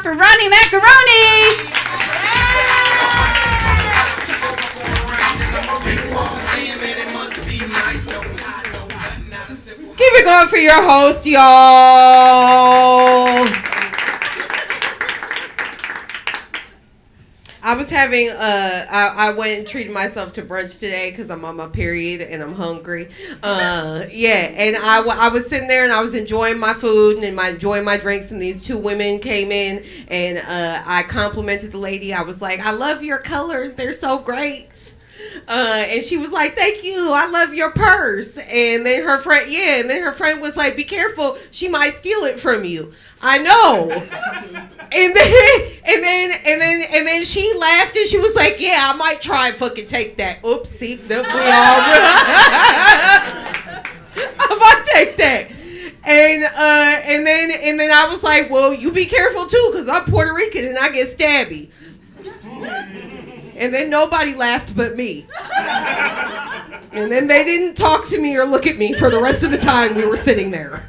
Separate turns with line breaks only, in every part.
for Ronnie Macaroni. Keep it going for your host, y'all. I was having, I went and treated myself to brunch today because I'm on my period and I'm hungry. And I was sitting there and I was enjoying my food and enjoying my drinks, and these two women came in and I complimented the lady. I was like, I love your colors. They're so great. And she was like, thank you, I love your purse. And then her friend was like, be careful, she might steal it from you. I know. And then she laughed and she was like, yeah, I might try and fucking take that. Oops, see, we all I might take that. And then I was like, well, you be careful too, because I'm Puerto Rican and I get stabby. And then nobody laughed but me. And then they didn't talk to me or look at me for the rest of the time we were sitting there.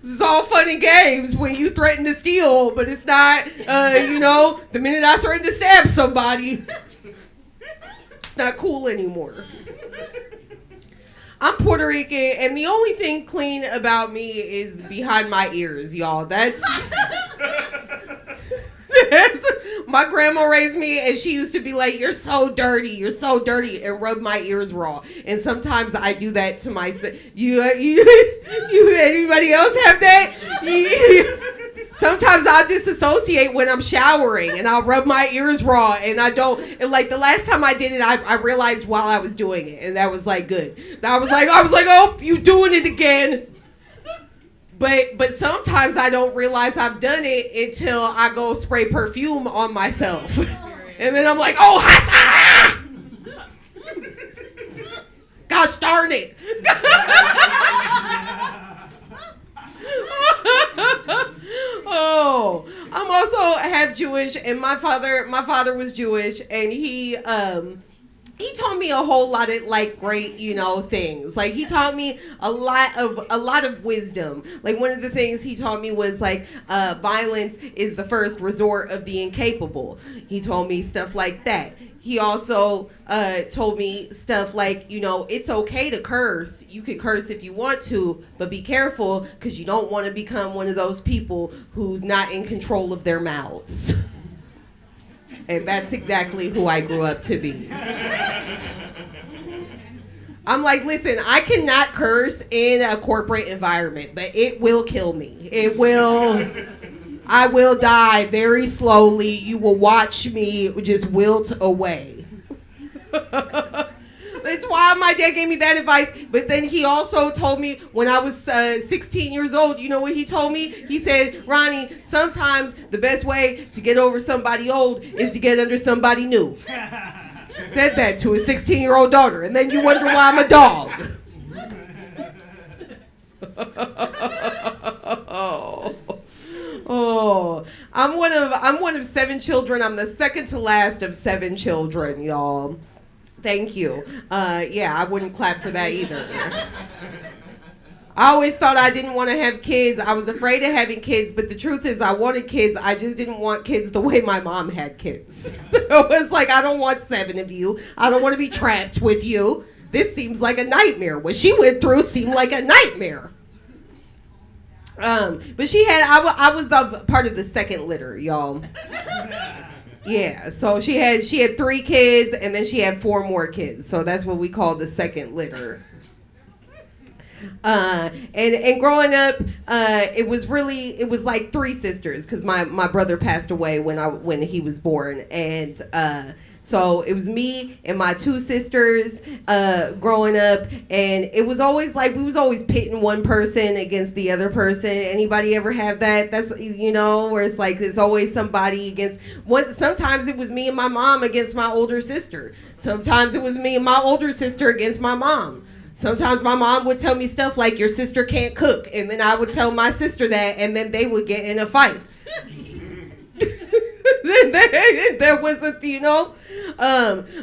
This is all fun and games when you threaten to steal, but it's not, the minute I threaten to stab somebody, it's not cool anymore. I'm Puerto Rican, and the only thing clean about me is behind my ears, y'all. That's my grandma raised me, and she used to be like, you're so dirty, and rub my ears raw. And sometimes I do that to myself. You anybody else have that? Sometimes I'll disassociate when I'm showering, and I'll rub my ears raw, and I don't. And like the last time I did it, I realized while I was doing it, and that was like good. I was like, oh, you doing it again. But sometimes I don't realize I've done it until I go spray perfume on myself. And then I'm like, oh, hassa! Gosh darn it. Oh, I'm also half Jewish, and my father was Jewish, and he taught me a whole lot of like great, things. Like he taught me a lot of wisdom. Like one of the things he taught me was like violence is the first resort of the incapable. He told me stuff like that. He also told me stuff like, it's okay to curse. You can curse if you want to, but be careful because you don't want to become one of those people who's not in control of their mouths. And that's exactly who I grew up to be. I'm like, listen, I cannot curse in a corporate environment, but it will kill me. I will die very slowly. You will watch me just wilt away. That's why my dad gave me that advice. But then he also told me when I was 16 years old, you know what he told me? He said, Ronnie, sometimes the best way to get over somebody old is to get under somebody new. Said that to his 16-year-old daughter. And then you wonder why I'm a dog. Oh, I'm one of 7 children. I'm the second to last of 7 children, y'all. Thank you. I wouldn't clap for that either. I always thought I didn't want to have kids. I was afraid of having kids, but the truth is I wanted kids. I just didn't want kids the way my mom had kids. It was like, I don't want 7 of you. I don't want to be trapped with you. This seems like a nightmare. What she went through seemed like a nightmare. But I was the part of the second litter, y'all. Yeah, so she had 3 kids, and then she had 4 more kids. So that's what we call the second litter. And growing up, it was like 3 sisters, because my brother passed away when he was born, and so it was me and my 2 sisters growing up, and it was always like we was always pitting one person against the other person. Anybody ever have that? That's where it's like there's always somebody against one. Sometimes it was me and my mom against my older sister. Sometimes it was me and my older sister against my mom. Sometimes my mom would tell me stuff like, your sister can't cook, and then I would tell my sister that, and then they would get in a fight. There wasn't,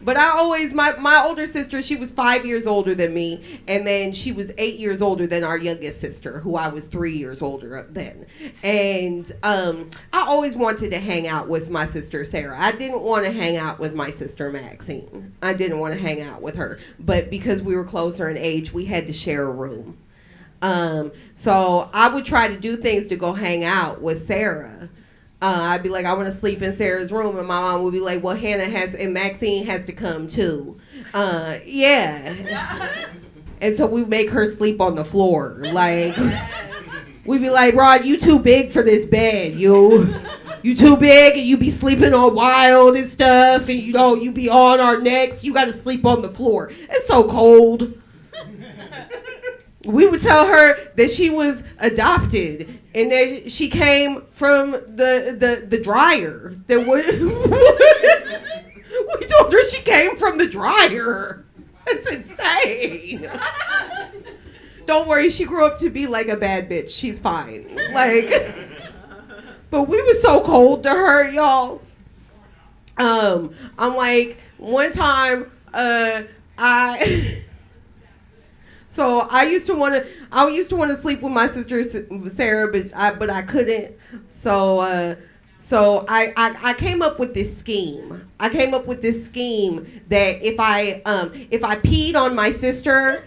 but I always, my older sister, she was 5 years older than me, and then she was 8 years older than our youngest sister, who I was 3 years older than. And I always wanted to hang out with my sister Sarah. I didn't want to hang out with my sister Maxine. I didn't want to hang out with her, but because we were closer in age, we had to share a room. So I would try to do things to go hang out with Sarah. I'd be like, I want to sleep in Sarah's room, and my mom would be like, well, Hannah and Maxine has to come too. Yeah. And so we make her sleep on the floor. Like, we'd be like, Rod, you too big for this bed, you too big, and you be sleeping on wild and stuff, and you be on our necks. You got to sleep on the floor. It's so cold. We would tell her that she was adopted and that she came from the dryer. That we told her she came from the dryer. That's insane. Don't worry, she grew up to be like a bad bitch. She's fine. But we were so cold to her, y'all. I'm like, one time, So I used to want to sleep with my sister Sarah, but I couldn't. So I came up with this scheme. that if I peed on my sister,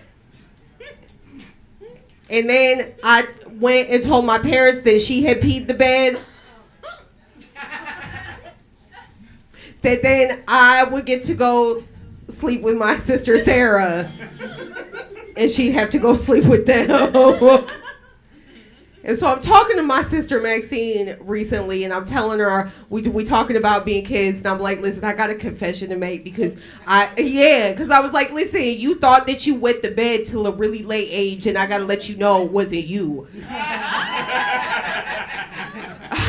and then I went and told my parents that she had peed the bed, that then I would get to go sleep with my sister Sarah. And she'd have to go sleep with them. And so I'm talking to my sister Maxine recently, and I'm telling her, we talking about being kids, and I'm like, listen, I got a confession to make, because I was like, listen, you thought that you wet the bed till a really late age, and I got to let you know it wasn't you.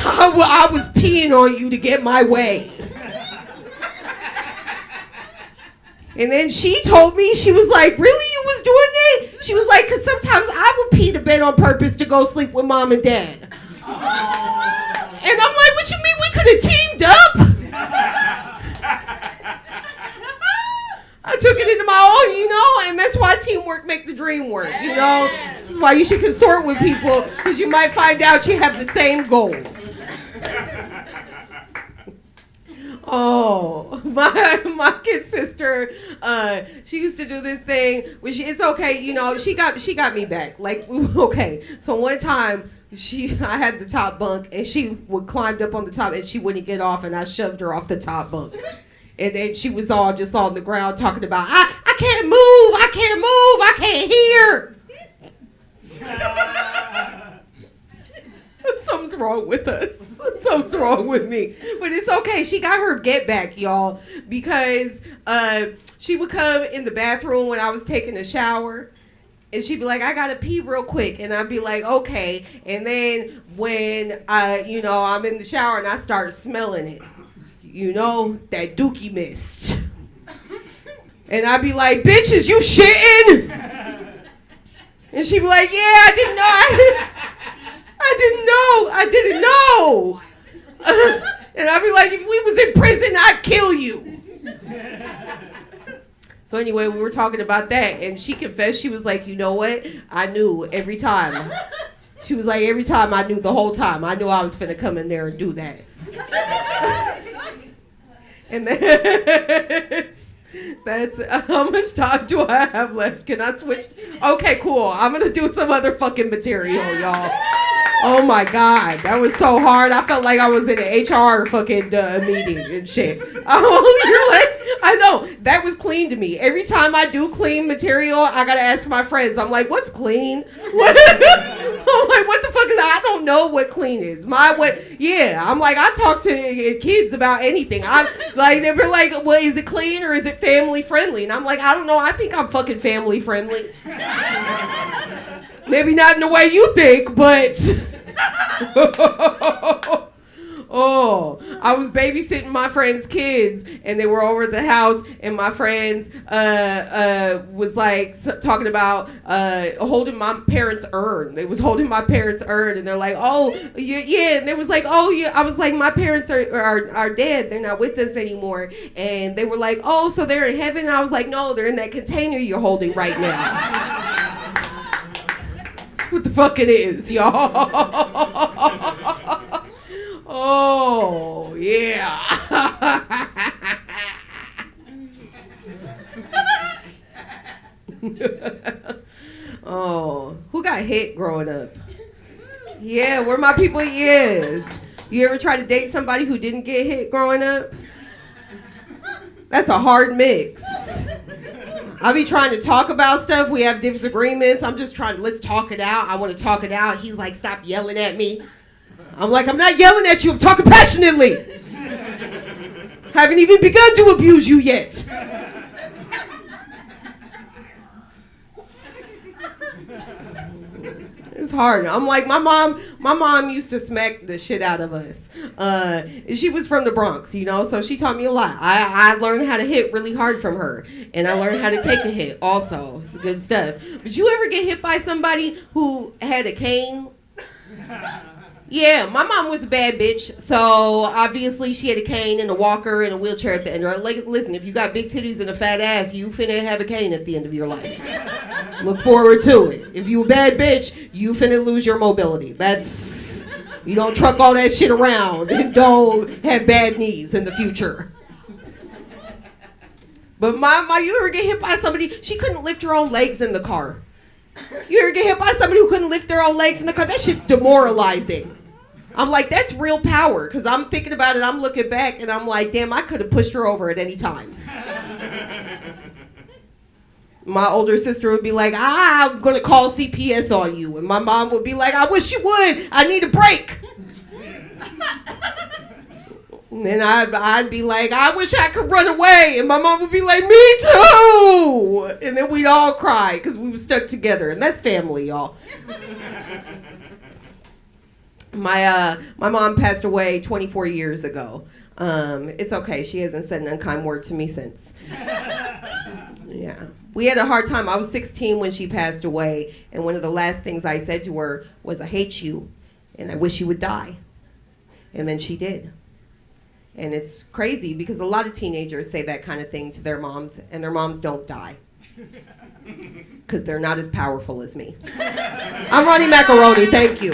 I was peeing on you to get my way. And then she told me, she was like, really, you was doing that? She was like, because sometimes I would pee the bed on purpose to go sleep with mom and dad. And I'm like, what you mean we could have teamed up? I took it into my own, and that's why teamwork make the dream work, That's why you should consort with people, because you might find out you have the same goals. Oh, my kid sister, she used to do this thing, which it's okay, she got me back. Like, okay, so one time I had the top bunk, and she climbed up on the top, and she wouldn't get off, and I shoved her off the top bunk. And then she was all just on the ground talking about, I can't move, I can't hear. Something's wrong with us. Something's wrong with me. But it's okay. She got her get back, y'all, because she would come in the bathroom when I was taking a shower, and she'd be like, I gotta pee real quick. And I'd be like, okay. And then when I'm in the shower and I start smelling it, that dookie mist. And I'd be like, bitch, is you shitting? And she'd be like, yeah, I didn't know. And I'd be like, if we was in prison, I'd kill you. So anyway, we were talking about that, and she confessed. She was like, you know what? I knew every time. She was like, every time I knew the whole time. I knew I was finna come in there and do that. And that's how much time do I have left? Can I switch? Okay, cool. I'm gonna do some other fucking material, y'all. Oh my God, that was so hard. I felt like I was in an HR fucking meeting and shit. Oh, you're like, I know, that was clean to me. Every time I do clean material, I gotta ask my friends. I'm like, what's clean? What? I'm like, what the fuck is that? I don't know what clean is. I'm like, I talk to kids about anything. I'm like, they're like, well, is it clean or is it family friendly? And I'm like, I don't know. I think I'm fucking family friendly. Maybe not in the way you think, but Oh, I was babysitting my friend's kids, and they were over at the house, and my friends was like talking about holding my parents' urn. They was holding my parents' urn, and they're like, oh, yeah, and they was like, oh, yeah. I was like, my parents are dead. They're not with us anymore. And they were like, oh, so they're in heaven? And I was like, no, they're in that container you're holding right now. What the fuck it is, y'all? Oh, yeah. Oh, who got hit growing up? Yeah, where my people is. You ever try to date somebody who didn't get hit growing up? That's a hard mix. I be trying to talk about stuff. We have disagreements. I'm just trying to, let's talk it out. I want to talk it out. He's like, stop yelling at me. I'm like, I'm not yelling at you. I'm talking passionately. Haven't even begun to abuse you yet. It's hard. I'm like, my mom used to smack the shit out of us. She was from the Bronx, you know, so she taught me a lot. I learned how to hit really hard from her, and I learned how to take a hit also. It's good stuff. But you ever get hit by somebody who had a cane? Yeah, my mom was a bad bitch, so obviously she had a cane and a walker and a wheelchair at the end. Right? Like, listen, if you got big titties and a fat ass, you finna have a cane at the end of your life. Look forward to it. If you a bad bitch, you finna lose your mobility. That's, you don't truck all that shit around and don't have bad knees in the future. But you ever get hit by somebody, she couldn't lift her own legs in the car. You ever get hit by somebody who couldn't lift their own legs in the car? That shit's demoralizing. I'm like, that's real power, because I'm thinking about it, I'm looking back, and I'm like, damn, I could have pushed her over at any time. My older sister would be like, I'm going to call CPS on you. And my mom would be like, I wish you would. I need a break. And then I'd be like, I wish I could run away. And my mom would be like, me too. And then we'd all cry because we were stuck together. And that's family, y'all. My mom passed away 24 years ago. It's okay. She hasn't said an unkind word to me since. Yeah. We had a hard time. I was 16 when she passed away. And one of the last things I said to her was, I hate you. And I wish you would die. And then she did. And it's crazy because a lot of teenagers say that kind of thing to their moms, and their moms don't die. Because they're not as powerful as me. I'm Ronnie Macaroni. Thank you.